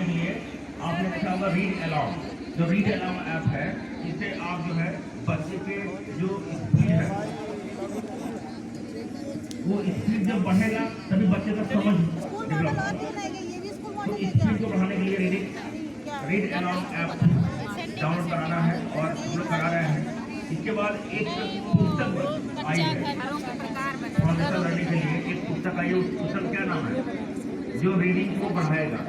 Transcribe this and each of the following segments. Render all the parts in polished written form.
बढ़ाने के लिए आपने देखा होगा रीड अलाउड। जो रीड अलाउड ऐप है, इससे आप जो है बच्चे के जो स्पीड है वो स्पीड जब बढ़ेगा तभी बच्चे का समझ डेवलप होगा। तो स्पीड को बढ़ाने के लिए रीड अलाउड ऐप डाउनलोड कराना है और हम लोग करा रहे हैं। इसके बाद एक पुस्तक आई है फाउंडेशन लर्निंग के लिए, एक पुस्तक आई है। उस पुस्तक क्या नाम है? जो रीडिंग को बढ़ाएगा।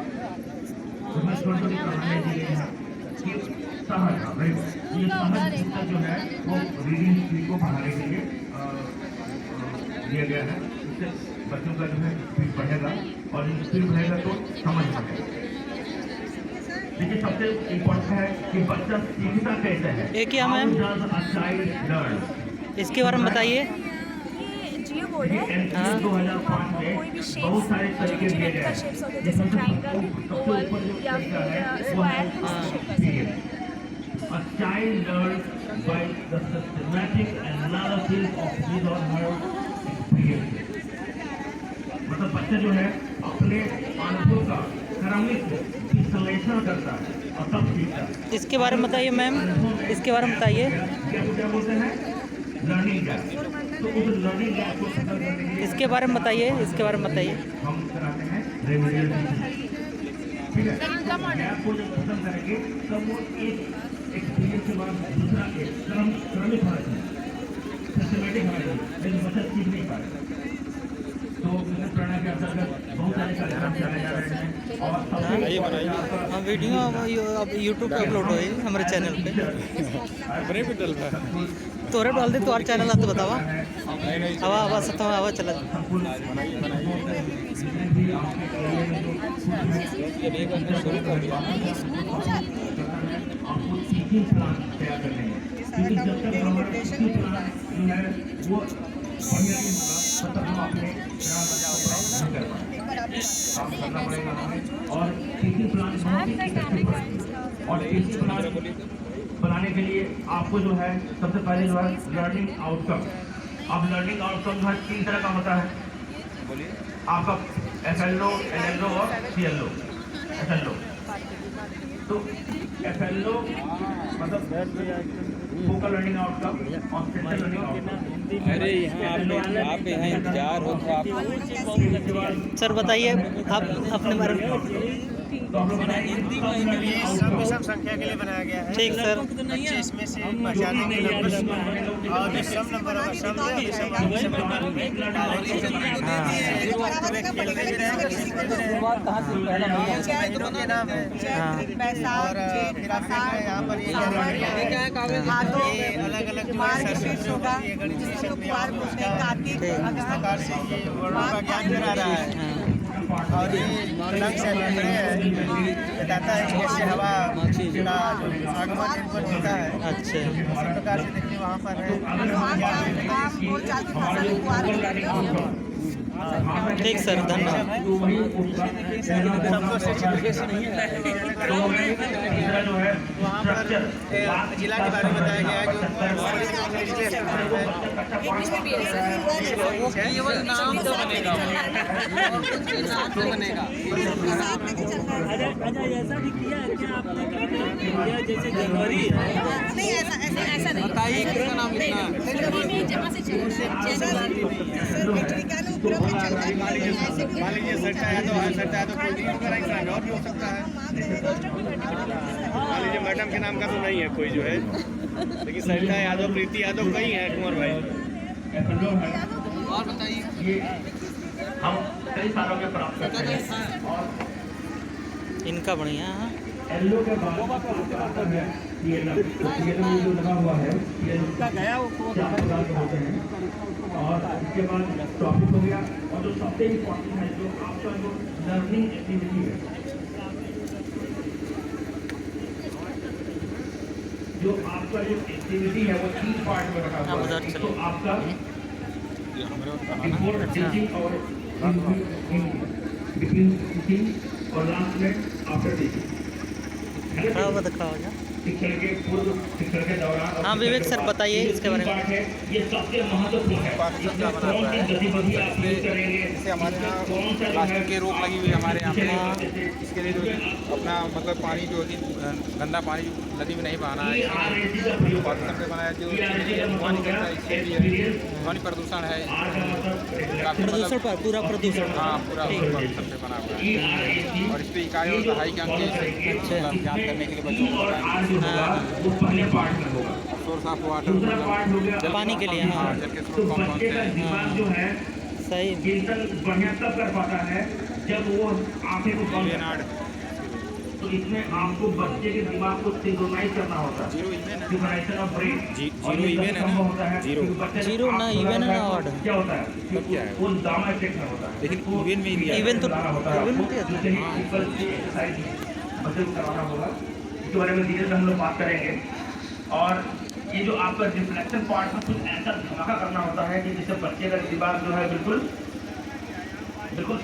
उसमें छोटी छोटी कहानियां दी गई हैं कि सहज ये सहज पुस्तक जो है वो रीडिंग स्पीड को बढ़ाने के लिए दिया गया है। इससे बच्चों का जो है स्पीड बढ़ेगा और स्पीड बढ़ेगा तो समझ बढ़ेगा। देखिए सबसे इम्पोर्टेंट है कि बच्चा सीखता कैसे है। एक क्या मैम, इसके बारे में बताइए। जियो बोर्ड है। 2005 में बहुत सारे तरीके दिए गए हैं, जैसे ट्रायंगल, ओवल या फिर square. A child learns by the systematic analysis of his or her experiences. मतलब बच्चा जो है अपने अनुभव का क्रमिक विश्लेषण करता है और तब सीखता है। इसके बारे में बताइए मैम, इसके बारे में बताइए। क्या बोलते हैं? Learning gap. तो उस लर्निंग गैप को खत्म करने के लिए इसके बारे में बताइए, इसके बारे में बताइए। हम कराते हैं रेमेडियल टीचिंग। ठीक है, गैप को जब खत्म करेंगे तब वो एक एक्सपीरियंस के बाद दूसरा एक क्रमिक होना चाहिए, सिस्टमेटिक होना चाहिए, लेकिन बच्चा सीख नहीं पाएगा। तो विभिन्न प्रेरणा के अंतर्गत बहुत सारे कार्यक्रम चलाए जा रहे हैं और हाँ, वीडियो अब यूट्यूब पे अपलोड हुई हमारे चैनल पे। तोरे डाल दे तुम्हारे चैनल तो बतावा हवा हवा सतवा हवा चला। आपको टीचिंग प्लान तैयार करने हैं, क्योंकि जब तक हमारा टीचिंग प्लान जो है वो बढ़िया नहीं होगा तब तक हम अपने नहीं कर पाएंगे। काम करना पड़ेगा हमें और टीचिंग प्लान बहुत ही इफेक्टिव बनाएंगे। और टीचिंग प्लान बनाने के लिए आपको जो है सबसे पहले जो है लर्निंग आउटकम। अब लर्निंग आउटकम जो है 3 तरह का होता है। आपका FLO, LLO और CLO। FLO तो FLO मतलब फोकल लर्निंग आउटकम और सेंट्रल लर्निंग आउटकम। अरे यहाँ आप यहाँ इंतजार हो तो आप सर बताइए आप अपने बारे में। सब संख्या के लिए बनाया गया है। ठीक सर। बच्चे इसमें से पहचानेंगे नंबर और जो सब नंबर होगा सब नाम है और फिर आप यहाँ पर ये अलग अलग प्रकार से ये वर्णों का ज्ञान करा रहा है और ये रंग से बताता है कि कैसे हवा का आगमन इनपुट होता है। अच्छा, इसी प्रकार से देखिए वहाँ पर है। ठीक सर, धन्यवाद। सबको सर्टिफिकेशन नहीं है। वहाँ पर जिला के बारे में बताया गया है जो केवल नाम तो बनेगा ऐसा भी किया है क्या आपने? जैसे जनवरी नहीं, ऐसा नहीं बताइए किसका नाम लिखना है। जहाँ से मान लीजिए सट्टा है तो कोई नहीं होगा, और भी हो सकता है। मान लीजिए मैडम के नाम का तो नहीं है कोई जो है, लेकिन सरिता यादव, प्रीति यादव कई है, कुंवर भाई। और बताइए ये हम कई सालों के प्राप्त करते हैं और इनका बढ़िया है। एलो के बाद आता है TLM। TLM जो लगा हुआ है TLM 4 प्रकार के होते हैं और इसके बाद टॉपिक हो गया और जो सबसे इम्पोर्टेंट है जो आपका जो लर्निंग एक्टिविटी है, जो आपका जो एक्टिविटी है वो 3 पार्ट में रखा हुआ है। तो आपका बिफोर टीचिंग और बिटवीन टीचिंग और लास्ट में आफ्टर टीचिंग। दिखाओ जा। शिक्षण के पूर्व शिक्षण के दौरान हाँ विवेक सर बताइए इसके बारे में। है ये सबसे महत्वपूर्ण है। इसमें कौन सी गतिविधि आप यूज करेंगे, जैसे हमारे यहाँ कौन सा जो है प्लास्टिक की रोक लगी हुई है हमारे यहाँ पे, इसके लिए जो अपना मतलब पानी जो कि गंदा पानी नदी में नहीं बहाना है, ERAC का प्रयोग बहुत करना से बनाया जो ERAC का मतलब ध्वनि हो गया करता है, इससे भी है एक्सपीरियंस। ध्वनि प्रदूषण है, आर का मतलब काफी प्रदूषण पर पूरा प्रदूषण। हाँ पूरा सब पे बना हुआ है। ERAC और इस पे इकाई और दहाई के अंक मतलब ज्ञान करने के लिए बच्चों को और बताएंगे। आर जो होगा वो पहले पार्ट में होगा। सोर्स ऑफ वाटर दूसरा पार्ट हो गया पानी के लिए, हाँ। जल के तो स्रोत कौन कौन बच्चे से का हैं। दिमाग जो है सही। चिंतन बढ़िया तब कर पाता है जब वो आंखें को बंद लेनार्ड करे। तो इसमें आपको बच्चे के दिमाग को सिंक्रोनाइज करना होता है, जीरो इवेन है, synchronisation of brain. Zero even है ना, होता है जीरो। क्योंकि बच्चे का जीरो ना, आँख इवेन है ना, खुला ऑड। क्या होता है तब क्या है? वो गामा इफेक्ट में होता है, लेकिन उसको इवेन में ही लिया इवेन तो कराना होता है इवेन आपको। में क्या था? जैसे ही ऊपर से एक्सरसाइज बच्चे को करवाना होगा, इसके बारे में धीरे से हम लोग बात करेंगे। और ये जो आपका रिफ्लेक्शन पार्ट में कुछ ऐसा धमाका करना होता है कि जिससे बच्चे का दिमाग जो है बिल्कुल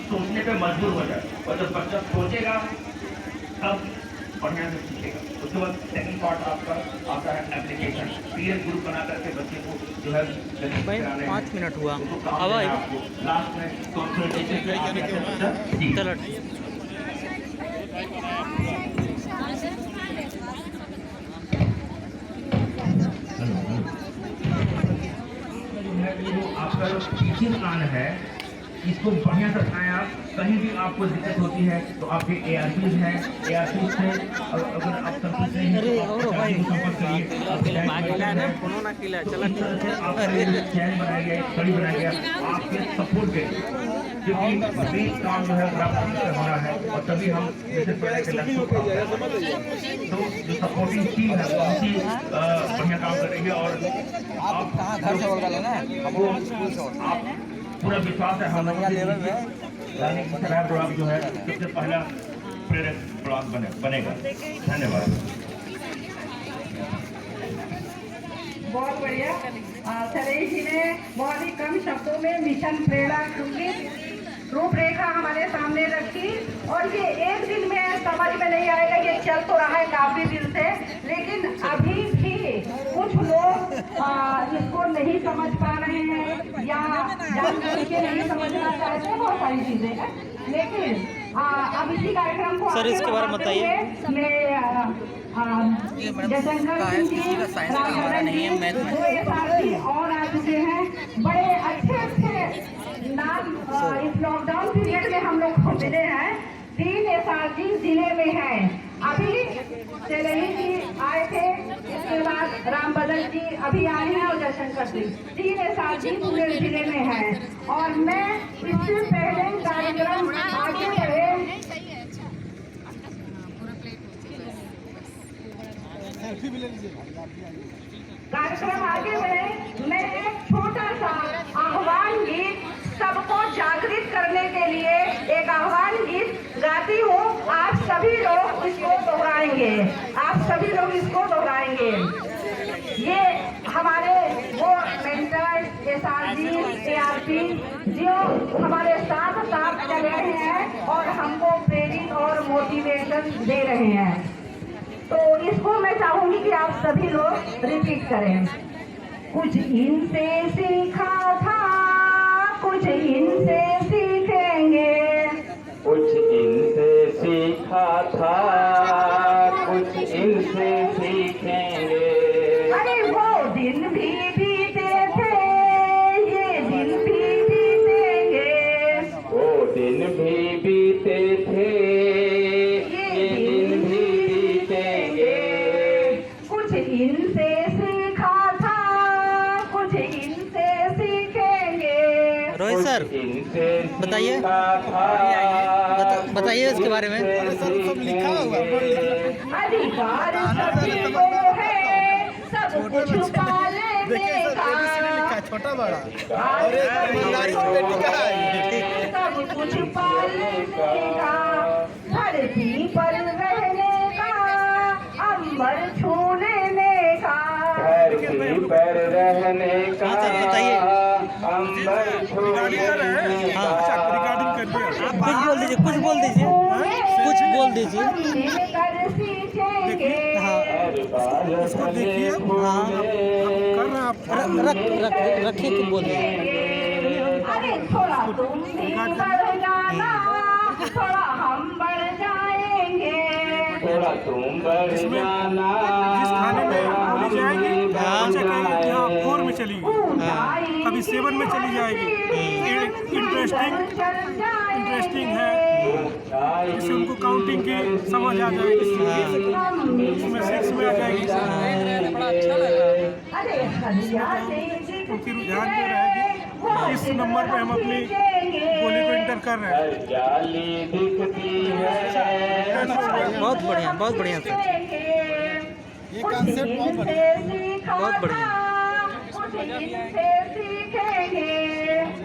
सोचने पे मजबूर हो जाए, और जब बच्चा सोचेगा तब बढ़िया से सीखेगा। उसके बाद सेकंड पार्ट आपका आता है एप्लीकेशन। पीयर ग्रुप बना करके बच्चे को जो है भाई 5 मिनट हुआ अब अब आई लास्ट में कंसल्टेशन। चलो जो आपका टीचिंग प्लान है इसको बढ़िया से बनाएं आप। कहीं भी आपको दिक्कत होती है तो आपके ARPs हैं, ARPs से अगर आप संपर्क नहीं है तो आप भाई। संपर्क करिए। आपके चैन बनाया गया, कड़ी बनाया गया आपके सपोर्ट के लिए, क्योंकि मेन काम जो है बराबर से होना है, और तभी हम जैसे पहले के लक्ष्यों को तो जो सपोर्टिंग टीम है बहुत ही बढ़िया काम करेंगे। और आप कहाँ घर से बोल रहे हैं आप पूरा विश्वास है हम लेवल में यानी ब्लॉग जो है सबसे पहला प्रेरक ब्लॉग बनेगा। धन्यवाद। बहुत बढ़िया। सरेश जी ने बहुत ही कम शब्दों में मिशन प्रेरणा की रूपरेखा हमारे सामने रखी, और ये एक दिन में समझ में नहीं आएगा, ये चल तो रहा है काफी दिन से, लेकिन अभी भी कुछ लोग इसको नहीं समझ पा रहे हैं या जानकारी के नहीं समझना चाहते हैं, बहुत सारी चीजें हैं। लेकिन अब इसी कार्यक्रम को सर, इसके बारे में बताइए। जयशंकर सिंह जी, रामभद्र जी, दो साथी और आ चुके हैं। बड़े अच्छे नाम इस लॉकडाउन पीरियड में हम लोग को मिले हैं। 3 SRG जिले में हैं। अभी तेलही जी आए थे, इसके बाद रामभद्र जी अभी आए हैं, और जयशंकर सिंह। 3 SRG पूरे जिले में हैं। और मैं इससे पहले कार्यक्रम आगे बढ़े मैं एक छोटा सा आह्वान गीत सबको जागृत करने के लिए एक आह्वान गीत गाती हूँ। आप सभी लोग इसको दोहराएंगे, आप सभी लोग इसको दोहराएंगे। ये हमारे वो मेंटर SRG ARP जो हमारे साथ साथ चल रहे हैं और हमको प्रेरित और मोटिवेशन दे रहे हैं, तो इसको मैं चाहूंगी कि आप सभी लोग रिपीट करें। कुछ इनसे सीखा था, कुछ इनसे सीखेंगे, कुछ इनसे सीखा था, कुछ इनसे सीखेंगे। अरे वो दिन भी बीते थे, ये दिन भी बीतेंगे, वो दिन भी बीते थे, ये दिन भी बीतेंगे। कुछ इनसे सीखा था, कुछ इनसे सीखेंगे। रोहित सर इनसे बताइए। सीखा था, बताइए इसके बारे में। सब लिखा हुआ अधिकार सभी को है सब कुछ पालने का, छोटा बड़ा और सब कुछ पालने का, धरती पर रहने का, अंबर छू लेने का, धरती पर रहने का, हाँ सर, बताइए। अंबर छू लेने का। कुछ बोल दीजिए, कुछ बोल दीजिए, कुछ बोल दीजिए। देखिए। मिलकर सीखेंगे। हाँ इसको देखिए, हाँ कर रहे हैं आप। रखिए कि बोलिए। अरे थोड़ा तुम भी बढ़ जाना, थोड़ा हम बढ़ जाएंगे। थोड़ा तुम बढ़ जाना। जिस खाने में बोली जाएगी हाँ। बच्चे कहेंगे कि हाँ 4 में चली गई, कभी 7 में चली जाएगी। इंटरेस्टिंग है, इससे उनको काउंटिंग की समझ आ जाएगी, इसमें 6 में आ जाएगी। उनकी रुझान जो रहेगी इस नंबर पे हम अपनी बोली को इंटर कर रहे हैं। बहुत बढ़िया, बहुत बढ़िया सर, ये कॉन्सेप्ट बहुत बढ़िया, बहुत बढ़िया।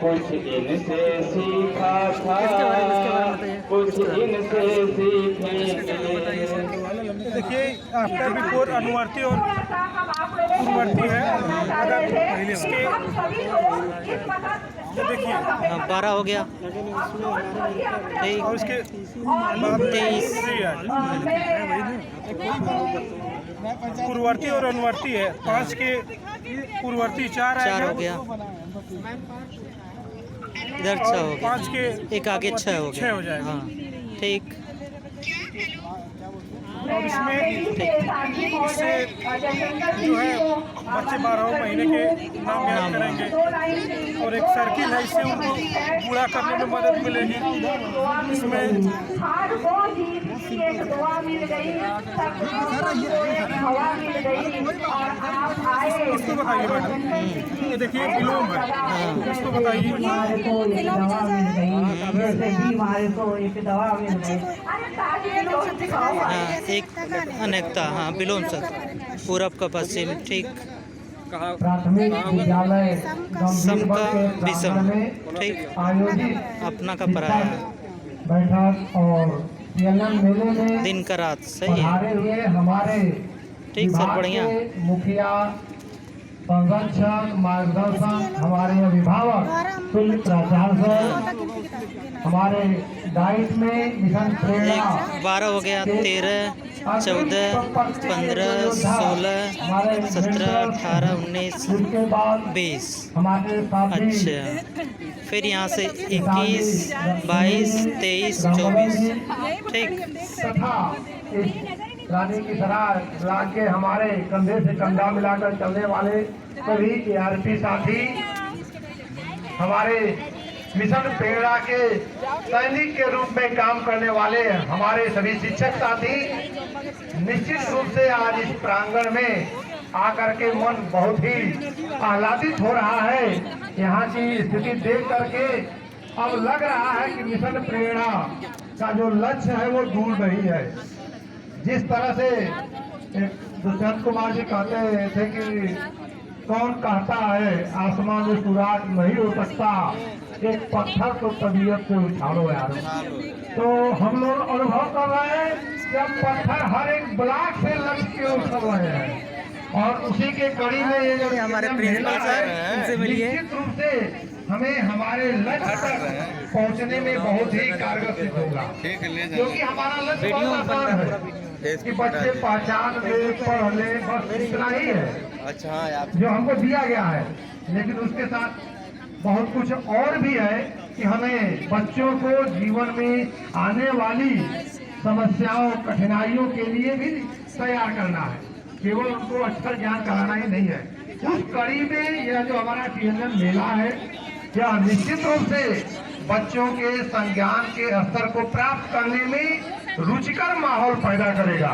कुछ इनसे सीखा था, इसके बारे में बताइए। कुछ इनसे सीखेंगे। देखिए आफ्टर बिफोर अनुवर्ती और पूर्ववर्ती है। अगर इसके देखिए हाँ 12 हो गया, और इसके बाद 23 पूर्ववर्ती और अनुवर्ती है। 5 के पूर्ववर्ती 4 4 हो गया, इधर 6 हो गया, 5 के एक आगे 6 हो 6 गया। हो जाएगा। हाँ ठीक। और इसमें इससे जो है बच्चे 12 महीने के नाम याद करेंगे, और एक सर्किल है, इससे उनको पूरा करने में मदद मिलेगी। इसमें एक दुआ मिल गई, एक हवा मिल गई, और आप आए। इसको बताइए मैडम, ये देखिए विलोम है, इसको बताइए। हमारे को एक दवा मिल गई, जैसे भी हमारे को एक दवा मिल गई। अरे ताकि लोग दिखाओ। हाँ एक अनेकता, हाँ विलोम सर, पूरब का पश्चिम, ठीक। प्राथमिक विद्यालय समका विषम, ठीक। आयोजित अपना का पराया बैठक और PLM मेले में दिन का रात, सही है, पधारे हुए हमारे ठीक सर, विभाग बढ़िया। के मुखिया, संरक्षक, मार्गदर्शक, हमारे अभिभावक, तुल्य प्राचार्य, हमारे डाइट में मिशन प्रेरणा 12 हो गया, 13, 14, 15, 16, 17, 18, 19, उसके बाद 20। हमारे साथी अच्छा, फिर यहाँ से 21, 22, 23, 24, ठीक। तथा इस रानी की तरह ब्लॉक के हमारे कंधे से कंधा मिलाकर चलने वाले सभी ARP साथी, हमारे मिशन प्रेरणा के सैनिक के रूप में काम करने वाले हमारे सभी शिक्षक साथी, निश्चित रूप से आज इस प्रांगण में आकर के मन बहुत ही आह्लादित हो रहा है। यहाँ की स्थिति देख करके अब लग रहा है कि मिशन प्रेरणा का जो लक्ष्य है वो दूर नहीं है। जिस तरह से दुष्यंत कुमार जी कहते थे कि कौन कहता है आसमान में सूरज नहीं हो सकता, एक पत्थर को तबीयत से उछालो यार। तो हम लोग अनुभव कर रहे हैं कि अब पत्थर हर एक ब्लॉक से लक्ष्य की ओर चल रहे हैं, और उसी के कड़ी में ये जो हमारे मेला प्रिंसिपल सर, है, उनसे मिलिए। निश्चित रूप से हमें हमारे लक्ष्य तक पहुंचने में बहुत ही कारगर सिद्ध होगा, क्योंकि हमारा लक्ष्य बहुत आसान है कि बच्चे पहचान ले, पढ़ ले, बस इतना ही है जो हमको दिया गया है। लेकिन उसके साथ बहुत कुछ और भी है कि हमें बच्चों को जीवन में आने वाली समस्याओं, कठिनाइयों के लिए भी तैयार करना है, केवल उनको अक्षर ज्ञान कराना ही नहीं है। उस कड़ी में यह जो हमारा PLM मेला है, यह निश्चित रूप से बच्चों के संज्ञान के स्तर को प्राप्त करने में रुचिकर माहौल पैदा करेगा।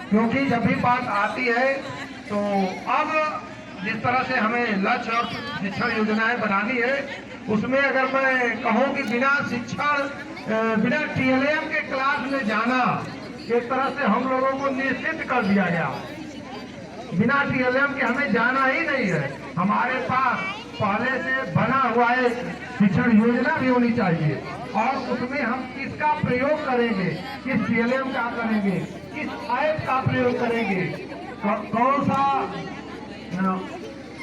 क्योंकि जब भी बात आती है तो अब जिस तरह से हमें लक्ष्य और शिक्षण योजनाएं बनानी है, उसमें अगर मैं कहूँ कि बिना शिक्षण, बिना TLM के क्लास में जाना एक तरह से हम लोगों को निश्चित कर दिया गया। बिना TLM के हमें जाना ही नहीं है। हमारे पास पहले से बना हुआ एक शिक्षण योजना भी होनी चाहिए, और उसमें हम किसका प्रयोग करेंगे, किस TLM का करेंगे, किस ऐप का प्रयोग करेंगे, कौन सा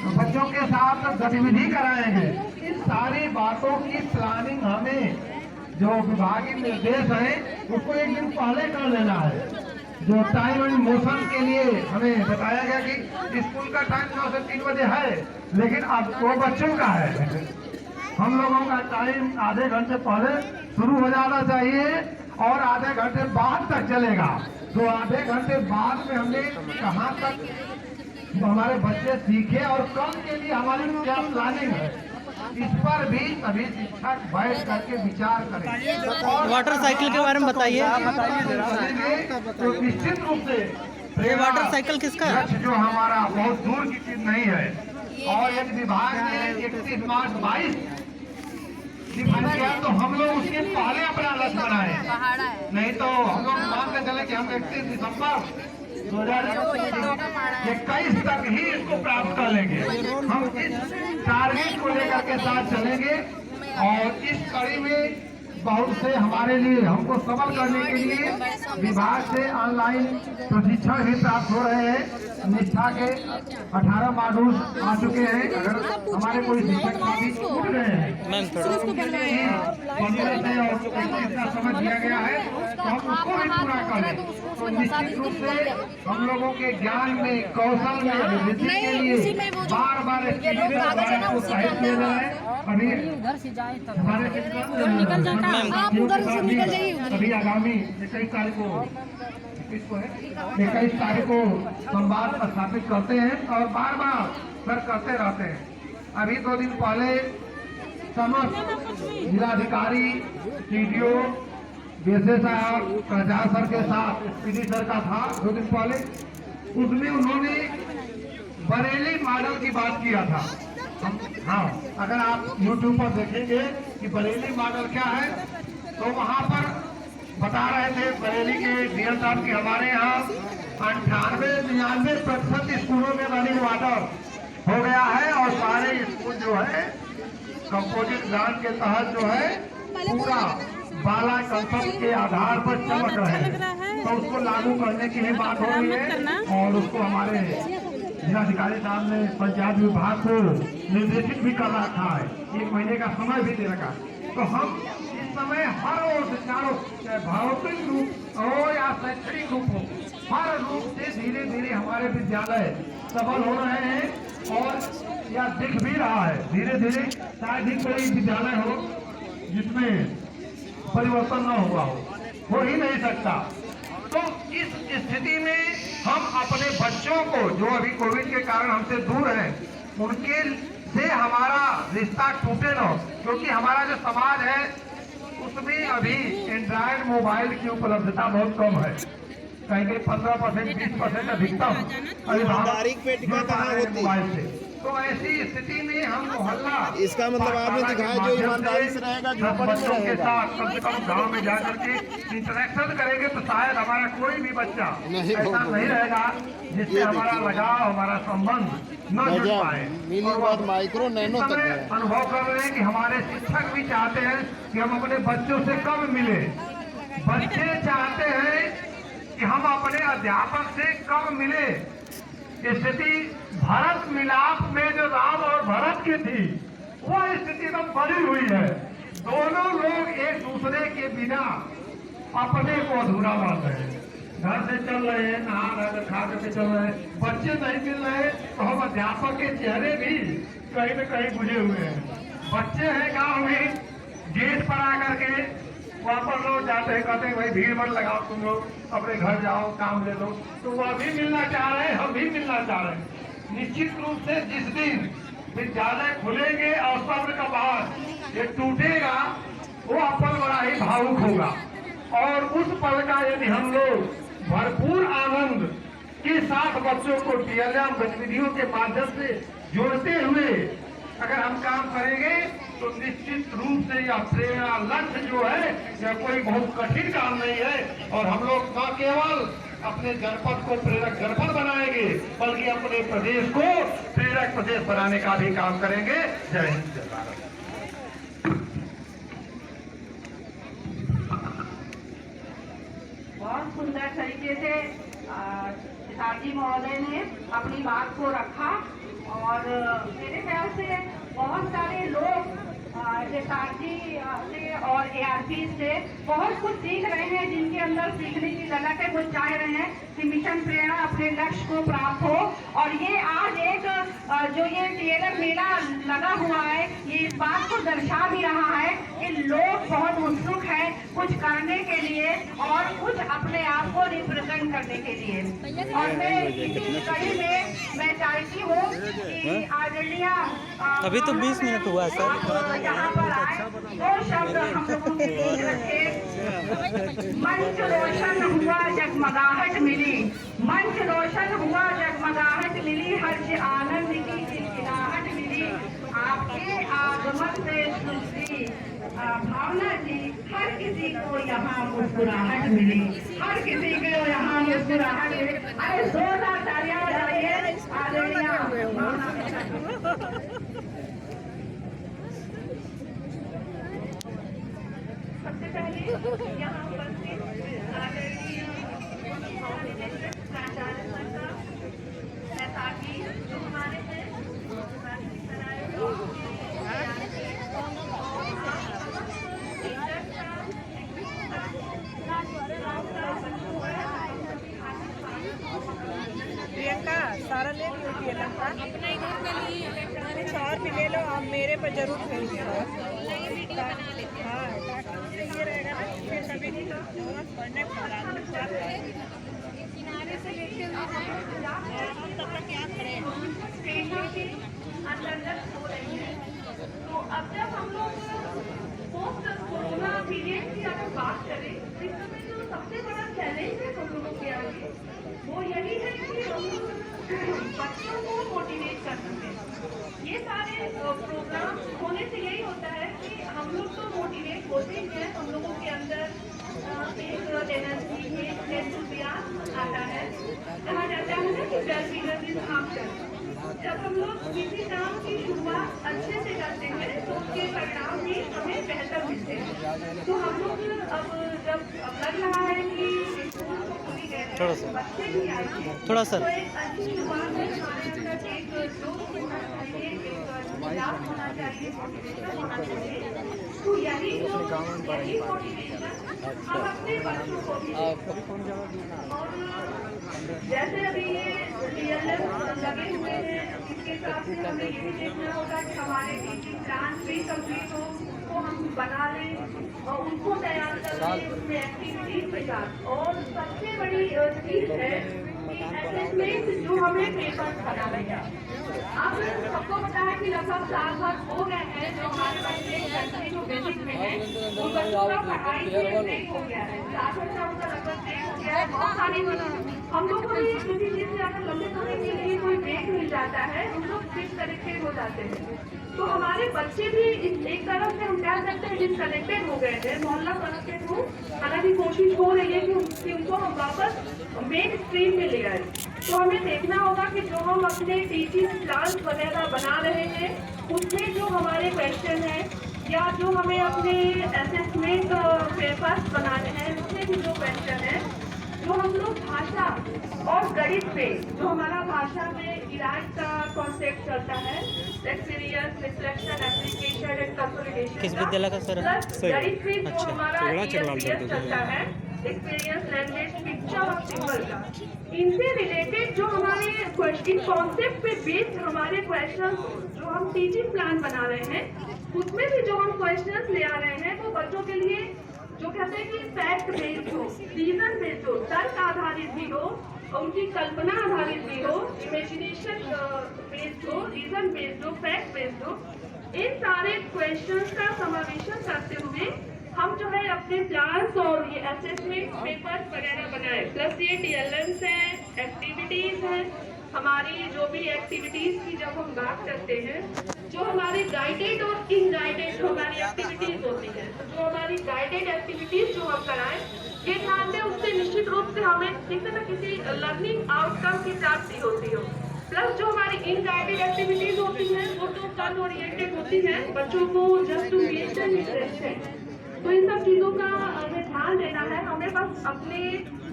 बच्चों के साथ गतिविधि कराएंगे, इन सारी बातों की प्लानिंग हमें जो विभागीय निर्देश है उसको एक दिन पहले कर लेना है। जो टाइम एंड मोशन के लिए हमें बताया गया कि स्कूल का टाइम 9 से 3 बजे है, लेकिन अब वो बच्चों का है। हम लोगों का टाइम आधे घंटे पहले शुरू हो जाना चाहिए और आधे घंटे बाद तक चलेगा। तो आधे घंटे बाद में हमने कहाँ तक हमारे बच्चे सीखे और कल के लिए हमारी क्या प्लानिंग है, इस पर भी सभी शिक्षक बैठ करके विचार करें। वाटर साइकिल के बारे में बताइए। तो निश्चित रूप से ये वाटर साइकिल किसका है? लक्ष्य जो हमारा बहुत दूर की चीज नहीं है। और यदि विभाग ने 31 मार्च 22 डिफाइन किया तो हम लोग उसके पहले अपना लक्ष्य बनाए, नहीं तो हम लोग मान के चले कि हम 31 दिसंबर 2021 तक ही इसको प्राप्त कर लेंगे। हम इस टारगेट को लेकर के साथ चलेंगे और इस कड़ी में बहुत से हमारे लिए हमको सबल करने के लिए विभाग से ऑनलाइन प्रशिक्षण भी प्राप्त हो रहे हैं। निष्ठा के 18 मॉड्यूल आ चुके हैं। अगर हमारे कोई शिक्षक भी छूट गए हैं इतना समझ दिया गया है तो हम उसको भी पूरा कर लें। तो निश्चित रूप से हम लोगों के ज्ञान में, कौशल में वृद्धि के लिए बार बार प्रोत्साहित किया जा रहा है। अभी हमारे अभी आगामी 21 तारीख को संवाद स्थापित करते हैं और बार बार सर करते रहते हैं। अभी 2 दिन पहले समस्त जिलाधिकारी, सीडीओ, बीएसए साहब, प्रचार सर के साथ एसपीडी सर का था 2 दिन पहले। उसमें उन्होंने बरेली मॉडल की बात किया था। हाँ, अगर आप YouTube पर देखेंगे कि बरेली मॉडल क्या है तो वहाँ पर बता रहे थे बरेली के डीएम साहब की हमारे यहाँ 98-99% स्कूलों में रनिंग वाटर हो गया है और सारे स्कूल जो है कंपोजिट ग्रांट के तहत जो है पूरा बाला कंसेप्ट के आधार पर चमक रहे हैं। तो उसको लागू करने की भी बात हो रही है और उसको हमारे जिलाधिकारी साहब ने पंचायत विभाग को निर्देशित भी कर रखा है, 1 महीने का समय भी दे रखा। तो हम इस समय हर ओर से चारों, भौतिक रूप हो या शैक्षणिक रूप हो, हर रूप से धीरे धीरे हमारे विद्यालय सबल हो रहे हैं और यह दिख भी रहा है धीरे धीरे। शायद ही कोई विद्यालय हो जिसमें परिवर्तन न हुआ हो ही नहीं सकता। तो इस स्थिति में हम अपने बच्चों को जो अभी कोविड के कारण हमसे दूर हैं उनके से हमारा रिश्ता टूटे न, क्योंकि हमारा जो समाज है उसमें अभी एंड्रॉयड मोबाइल की उपलब्धता बहुत कम है। कहीं कहीं 15%, 20% अधिकतम मोबाइल से। तो ऐसी स्थिति में हम मोहल्ला, इसका मतलब आपने दिखाया जो ईमानदारी से रहेगा, बच्चों के साथ कम से कम गांव में जाकर के इंटरेक्शन करेंगे तो शायद हमारा कोई भी बच्चा ऐसा नहीं रहेगा जिससे हमारा लगाव, हमारा संबंध न जुड़ पाए। और बात माइक्रो नैनो तक है। अनुभव कर रहे हैं कि हमारे शिक्षक भी चाहते हैं कि हम अपने बच्चों से कम मिले। बच्चे चाहते हैं कि हम अपने अध्यापक से कम मिले। स्थिति भरत मिलाप में जो राम और भरत की थी वो स्थिति तो बनी हुई है। दोनों लोग एक दूसरे के बिना अपने को अधूरा मान रहे हैं। घर से चल रहे हैं, नहा रहे, खा करके चल रहे हैं, बच्चे नहीं मिल रहे तो हम अध्यापक के चेहरे भी कहीं न कहीं बुझे हुए हैं। बच्चे हैं गाँव में, गेट पर आकर के वापस लोग जाते हैं, कहते हैं भाई भीड़ मत लगाओ, तुम लोग अपने घर जाओ, काम ले लो। तो वह भी मिलना चाह रहे हैं, हम भी मिलना चाह रहे हैं। निश्चित रूप से जिस दिन विद्यालय खुलेंगे और सब्र का बाहर ये टूटेगा वो अपन बड़ा ही भावुक होगा। और उस पल का यदि हम लोग भरपूर आनंद के साथ बच्चों को टीएलएम गतिविधियों के माध्यम से जोड़ते हुए अगर हम काम करेंगे तो निश्चित रूप से यह प्रेरणा लक्ष्य जो है यह कोई बहुत कठिन काम नहीं है। और हम लोग न केवल अपने जनपद को प्रेरक जनपद बनाएंगे बल्कि अपने प्रदेश को प्रेरक प्रदेश बनाने का भी काम करेंगे। जय हिंद, जय भारत। बहुत सुंदर तरीके से साथी महोदय ने अपनी बात को रखा और मेरे ख्याल से बहुत सारे लोग SRG से और ARP से बहुत कुछ सीख रहे हैं, जिनके अंदर सीखने की ललक है। वो चाह रहे हैं कि मिशन प्रेरणा अपने लक्ष्य को प्राप्त हो। और ये आज एक जो ये TLM मेला लगा हुआ है, ये इस बात को दर्शा भी रहा है कि लोग बहुत उत्सुक हैं कुछ करने के लिए और कुछ अपने आप को रिप्रेजेंट करने के लिए। और मैं इसी कड़ी में मैं चाहती हूँ कि आदरणीय अभी तो 20 मिनट हुआ सर। यहाँ पर आए, दो शब्द हम लोगों के बीच रखे। मंच रोशन हुआ, जगमगाहट मिली, मंच रोशन हुआ, जगमगाहट मिली, हर्ष आनंद की खिलखिलाहट मिली। आपके आगमन से सुश्री भावना जी, हर किसी को यहाँ मुस्कुराहट मिली, हर किसी को यहाँ मुस्कुराहट मिली। अरे जोरदार तालियां बजाइए आदरणीय भावना। सबसे पहले यहाँ उपस्थित आदरणीय प्राचार्य सर का सहपाठी जो हमारे हैं, प्रियंका सारा ले ली होती है लंका, अपना इधर का लिए कुछ और भी ले लो, आप मेरे पर जरूर भेज देना। हाँ ये रहेगा ना, फिर कभी नहीं पढ़ने किनारे से लेते हुए हम तब तक यहाँ खड़े हैं। अंतर्गत हो रही है। तो अब जब हम लोग पोस्ट कोरोना पीरियड की अगर बात करें, इस समय जो सबसे बड़ा चैलेंज है हम लोगों के आगे, वो यही है कि हम बच्चों को मोटिवेट कर सकें। ये सारे प्रोग्राम होने से यही होता है कि हम लोग तो मोटिवेट होते ही हैं, हम लोगों के अंदर एक एनर्जी, एक एंथुसियाज्म आता है। कहा जाता है ना कि सेल्फ इज आफ्टर। जब हम लोग किसी काम की शुरुआत अच्छे से करते हैं तो उसके परिणाम भी हमें बेहतर मिलते हैं। तो हम लोग अब जब लग रहा है कि स्कूल को खुली गए हैं, बच्चे भी आएंगे, थोड़ा सा तो एक अच्छी शुरुआत में हमारे अंदर एक जोश होना चाहिए, एक मिजाज होना चाहिए, मोटिवेशन होना चाहिए। तो यही मोटिवेशन हम अपने बच्चों को भी, जैसे अभी ये TLM लगे हुए हैं, इसके साथ में हमें ये भी देखना होगा कि हमारे टीचिंग प्लान भी कंप्लीट हो, उसको हम बना लें और उनको तैयार कर लें उसमें एक्टिविटीज के साथ। और सबसे बड़ी चीज है कि असेसमेंट जो हमें पेपर्स बना रहेगा। अब सबको पता है कि लगभग 4 साल हो गए हैं जो हमारे बच्चे कंट्री बेसिक में है, उन बच्चों का पढ़ाई ब्रेक हो गया है, 4 साल का लगभग ब्रेक हो गया है। बहुत सारी हम लोग को भी किसी चीज से अगर लंबे समय के लिए कोई ब्रेक मिल जाता है, हम लोग डिसकनेक्टेड हो जाते हैं। तो हमारे बच्चे भी एक तरफ से हम कह सकते हैं डिसकनेक्टेड हो गए हैं, मोहल्ला कनेक्टेड हो। हालांकि कोशिश हो रही है कि उनको हम वापस मेन स्ट्रीम में ले आए। तो हमें देखना होगा कि जो हम अपने टीचिंग प्लान वगैरह बना रहे हैं, उसमें जो हमारे क्वेश्चन हैं या जो हमें अपने असेसमेंट पेपर्स बनाने हैं, उसमें भी जो क्वेश्चन है, जो हम लोग भाषा और गणित पे, जो हमारा भाषा में इलाज का कॉन्सेप्ट चलता है, experience, reflection, application and consolidation, किस विद्यालय का सर? गणित पे जो हमारा ESPS चलता है, experience language picture of symbol का, इनसे रिलेटेड जो हमारे क्वेश्चन कॉन्सेप्ट पे बेस्ड हमारे क्वेश्चन जो हम टीचिंग प्लान बना रहे हैं, उसमें भी जो हम क्वेश्चन ले आ रहे हैं, वो बच्चों के लिए जो कहते हैं कि फैक्ट बेस्ड हो, रीजन बेस्ड हो, तर्क आधारित भी हो, उनकी कल्पना आधारित भी हो, इमेजिनेशन बेस्ड हो, रीजन बेस्ड हो, फैक्ट बेस्ड हो। इन सारे क्वेश्चंस का समावेशन करते हुए हम जो है अपने प्लान्स और ये असेसमेंट पेपर्स वगैरह बनाए, प्लस ये TLMs हैं, एक्टिविटीज हैं। हमारी जो भी एक्टिविटीज की जब हम बात करते हैं, जो हमारी गाइडेड और इनगाइडेड जो हमारी एक्टिविटीज होती है, जो हमारी गाइडेड एक्टिविटीज जो हम कराएं, ये ध्यान दें उससे निश्चित रूप से हमें किसी न किसी लर्निंग आउटकम की प्राप्ति होती हो। प्लस जो हमारी इनगाइडेड एक्टिविटीज होती हैं, वो तो फन ओरिएंटेड होती हैं, बच्चों को just to make them interested. तो इन सब चीज़ों का हमें ध्यान देना है। हमें बस अपने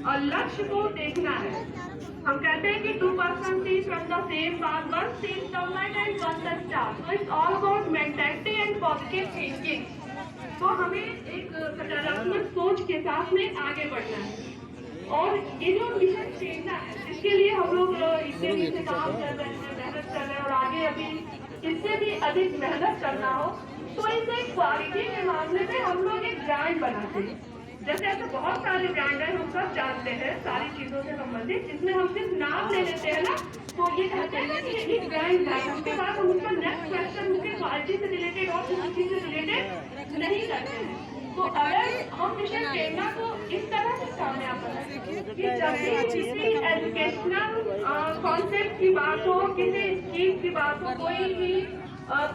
और लक्ष्य को देखना है। हम कहते हैं कि 2 persons see from the same path, one sees sunlight and one the star. So it's all about mentality and positive thinking. तो हमें एक सकारात्मक सोच के साथ में आगे बढ़ना है और ये जो मिशन प्रेरणा है इसके लिए हम लोग इतने दिन से काम कर रहे हैं, मेहनत कर रहे हैं और आगे अभी इससे भी अधिक मेहनत करना हो तो इसे क्वालिटी के मामले में हम लोग एक ब्रांड बनाते हैं। जैसे ऐसे बहुत सारे ब्रांड हैं, हम सब जानते हैं सारी चीजों से संबंधित, जिसमें हम सिर्फ नाम ले लेते हैं ना तो ये कहते हैं कि ये ब्रांड है, उसके बाद हम उसका नेक्स्ट क्वेश्चन उसके क्वालिटी से रिलेटेड और किसी चीज से रिलेटेड नहीं करते हैं। तो अगर हम मिशन प्रेरणा को इस तरह से कामयाब बनाएं कि जब भी किसी एजुकेशनल कॉन्सेप्ट की बात हो, किसी स्कीम की बात हो, कोई भी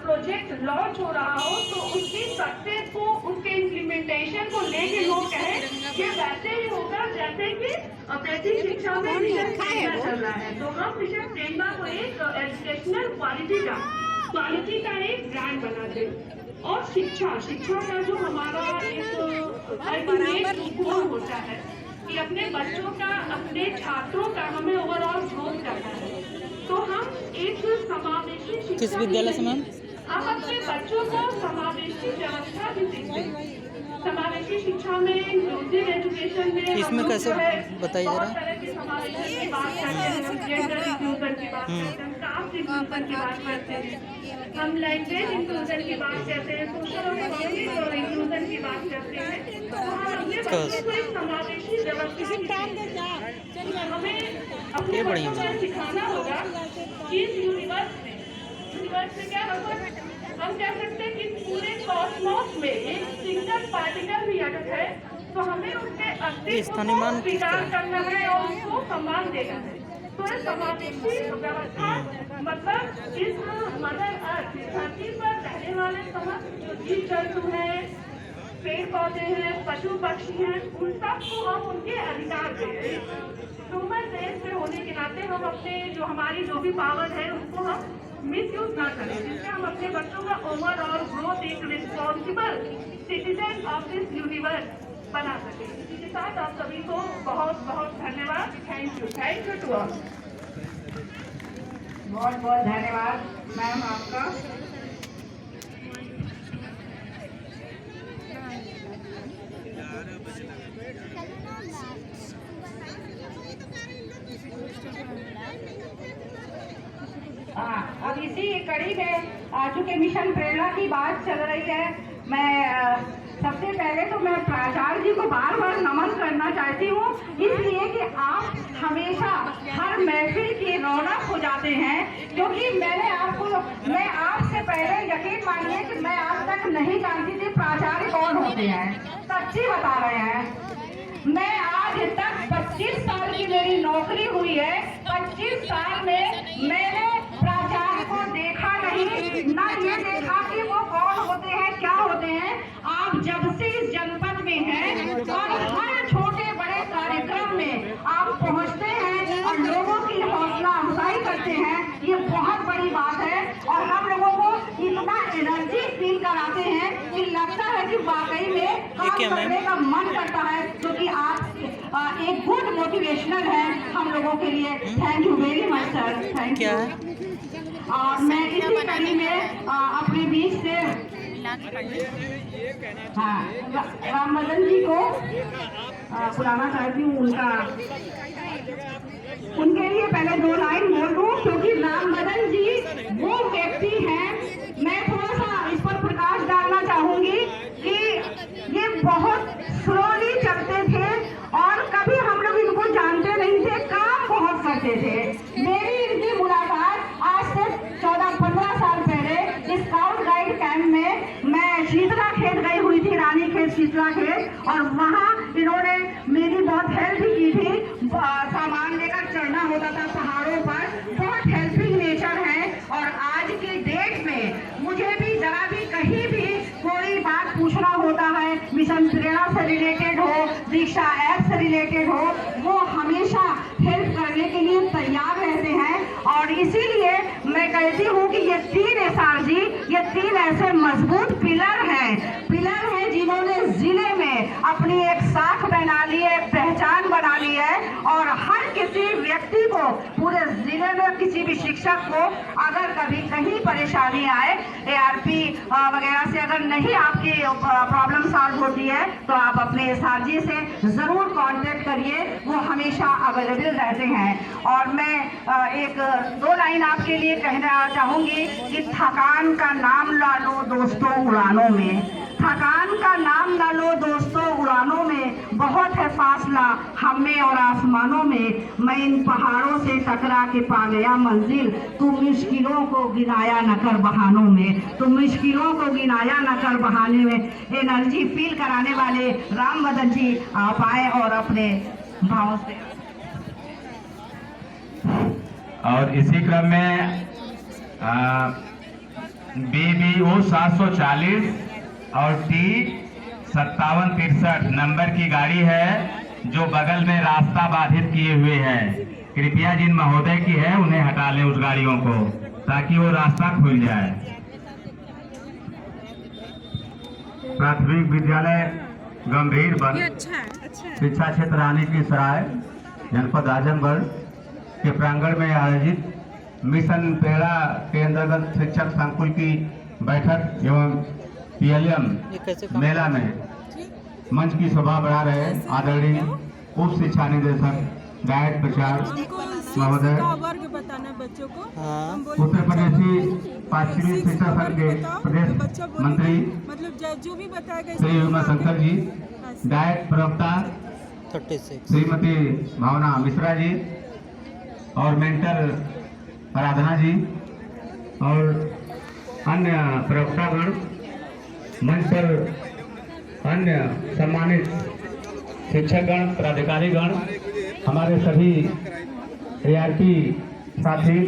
प्रोजेक्ट लॉन्च हो रहा हो तो उसकी सक्सेस को, उसके इम्प्लीमेंटेशन को लेके लोग कहें कि वैसे ही होगा जैसे कि बेसिक शिक्षा में मिशन प्रेरणा चल रहा है। तो हम मिशन प्रेरणा को एक एजुकेशनल क्वालिटी का एक ब्रांड बनाते हैं। और शिक्षा का जो हमारा एक अल्टीमेट गोल होता है कि अपने बच्चों का, अपने छात्रों का हमें ओवरऑल ग्रोथ करना है। तो हम एक समावेशी शिक्षा, किस विद्यालय से मैम? हम अपने बच्चों को समावेशी व्यवस्था भी सीखते हैं। समावेशी शिक्षा में, इंक्लूसिव एजुकेशन में इसमें कैसे बताइए जरा? बहुत तरह की समावेशन की बात करते हैं, हम जेंडर इंक्लूजन की बात करते हैं, हम कास्ट इंक्लूजन की बात करते हैं, हम लैंग्वेज इंक्लूजन की बात करते हैं, सोशल और इकोनॉमिक और इंक्लूजन की बात करते हैं। तो हम अपने बच्चों को एक समावेशी व्यवस्था हमें अपने बच्चों को सिखाना होगा कि इस यूनिवर्स में क्या हम कह सकते हैं कि पूरे कॉस्मोस में एक सिंगल पार्टिकल भी अगर है तो हमें उसके अस्तित्व को स्वीकार करना है और उसको सम्मान देना है। तो इस समावेशी व्यवस्था मतलब इस मदर अर्थ धरती पर रहने वाले समस्त जो जीव जंतु हैं, पेड़ पौधे हैं, पशु पक्षी हैं, उन सबको हम उनके अधिकार देते हैं। ह्यूमन रेस में होने के नाते हम अपने जो हमारी जो भी पावर है उसको हम मिसयूज ना करें, जिससे हम अपने बच्चों का ओवरऑल ग्रोथ एक responsible citizen of this universe बना सके। इसी के साथ आप सभी को बहुत बहुत धन्यवाद। Thank you to all. बहुत बहुत धन्यवाद मैम आपका। अब इसी कड़ी में चूंकि मिशन प्रेरणा की बात चल रही है, मैं सबसे पहले तो मैं प्राचार्य जी को बार बार नमन करना चाहती हूँ, इसलिए कि आप हमेशा हर महफिल की रौनक हो जाते हैं। क्योंकि मैं आपसे पहले यकीन मानिए कि मैं आज तक नहीं जानती थी प्राचार्य कौन होते हैं, सच्ची बता रहे हैं। मैं आज तक 25 साल की मेरी नौकरी हुई है, 25 साल में मैंने प्राचार्य को देखा नहीं, ना ये देखा कि वो कौन होते हैं, क्या होते हैं। आप जब से इस जनपद में हैं और हर छोटे बड़े कार्यक्रम में आप पहुंचते हैं और लोगों की हौसला अफजाई करते हैं, ये बहुत बड़ी बात है। और हम लोगों को इतना एनर्जी फील कराते हैं कि लगता है कि वाकई में काम करने का मन करता है, क्योंकि आप एक गुड मोटिवेशनल है हम लोगों के लिए। Thank you very much sir, thank you. और मैं इसी कड़ी में अपने बीच से राम मदन जी को बुलाना चाहती हूँ। उनके लिए पहले 2 लाइन बोल दूँ, क्योंकि राम मदन जी वो व्यक्ति हैं, मैं थोड़ा सा इस पर प्रकाश डालना चाहूंगी कि ये बहुत स्लोली चलते थे और कभी हम लोग इनको जानते नहीं थे, काम बहुत करते थे। मेरी इनकी मुलाकात आज से 14-15 साल पहले स्काउट गाइड कैंप में मैं शीतला खेत गई हुई थी, रानी खेत शीतला खेत, और वहाँ इन्होंने मेरी बहुत हेल्प की थी। सामान लेकर चढ़ना होता था पहाड़ों पर, बहुत हेल्पिंग नेचर है। और आज की डेट में मुझे भी जरा भी कहीं भी कोई बात पूछना होता है, मिशन प्रेरणा से रिलेटेड हो, दीक्षा ऐप से रिलेटेड हो, वो हमेशा हेल्प करने के लिए तैयार रहते हैं। और इसीलिए मैं कहती हूँ कि ये 3 SRG, ये 3 ऐसे मजबूत पिलर हैं जिन्होंने जिले में अपनी एक साख बना ली है, एक पहचान बना ली है। और हर किसी व्यक्ति को, पूरे जिले में किसी भी शिक्षक को अगर कभी कहीं परेशानी आए, ARP वगैरह से अगर नहीं आपकी प्रॉब्लम सॉल्व होती है, तो आप अपने SR जी से ज़रूर कांटेक्ट करिए, वो हमेशा अवेलेबल रहते हैं। और मैं एक 2 लाइन आपके लिए कहना चाहूँगी कि थकान का नाम ना लो दोस्तों उड़ानों में, थकान का नाम ना लो दोस्तों उड़ानों में, बहुत है फासला हम में और आसमानों में। मैं इन पहाड़ों से टकरा के पा गया मंजिल, तू मुश्किलों को गिनाया न कर बहानों में, तू मुश्किलों को गिनाया न कर बहाने में। एनर्जी फील कराने वाले राम मदन जी आप आए और अपने भावों से। और इसी क्रम में BBO 740 और T 5763 नंबर की गाड़ी है जो बगल में रास्ता बाधित किए हुए है। कृपया जिन महोदय की है उन्हें हटा लें उस गाड़ियों को, ताकि वो रास्ता खुल जाए। प्राथमिक विद्यालय गंभीर वन शिक्षा क्षेत्र रानी की सराय जनपद आजमगढ़ के प्रांगण में आयोजित मिशन पेड़ा के अंतर्गत शिक्षक संकुल की बैठक एवं PLM मेला में मंच की शोभा बढ़ा रहे आदरणीय उप शिक्षा निदेशक डायट प्रचार महोदय, उत्तर प्रदेशी पश्चिमी शिक्षा संघ के प्रदेश मंत्री श्री उमा शंकर जी, डायट प्रवक्ता श्रीमती भावना मिश्रा जी और मेंटर आराधना जी और अन्य प्रवक्तागण, मंच पर अन्य सम्मानित शिक्षकगण, प्राधिकारीगण, हमारे सभी ARP साथी,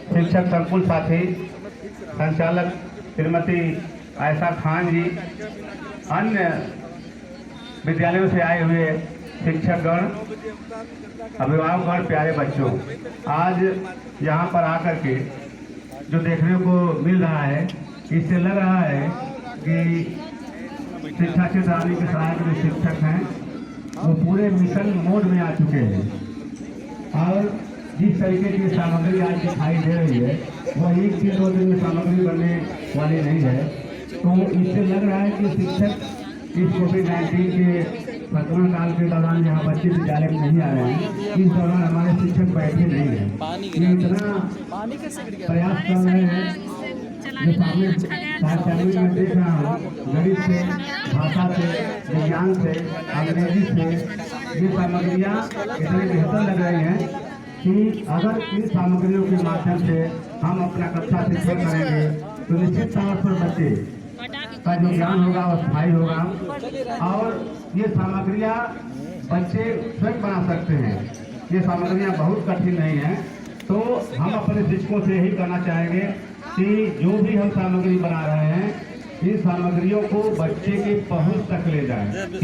शिक्षक संकुल साथी, संचालक श्रीमती आयशा खान जी, अन्य विद्यालयों से आए हुए शिक्षकगण, अभिभावकगण, प्यारे बच्चों, आज यहाँ पर आकर के जो देखने को मिल रहा है, इससे लग रहा है कि शिक्षा क्षेत्र रानी के सराय के जो शिक्षक हैं वो पूरे मिशन मोड में आ चुके हैं। और जिस तरीके की सामग्री आज दिखाई दे रही है वह 1 से 2 दिन में सामग्री बनने वाली नहीं है। तो इससे लग रहा है कि शिक्षक इस कोविड-19 के संक्रमण काल के दौरान यहाँ बच्चे विद्यालय में नहीं आ रहे हैं, इस दौरान हमारे शिक्षक बैठे नहीं हैं। ये इतना प्रयास कर रहे हैं जो सामने में देख रहा हूँ, गणित से, भाषा से, विज्ञान से, अंग्रेजी से, ये सामग्रियाँ इतनी बेहतर लग रही हैं कि अगर इन सामग्रियों के माध्यम से हम अपना कक्षा शिक्षण करेंगे तो निश्चित तौर पर बच्चे का जो ज्ञान होगा वो स्थायी होगा। और ये सामग्रियाँ बच्चे स्वयं बना सकते हैं, ये सामग्रियाँ बहुत कठिन नहीं हैं। तो हम अपने शिक्षकों से यही कहना चाहेंगे कि जो भी हम सामग्री बना रहे हैं, इन सामग्रियों को बच्चे के पहुंच तक ले जाएं।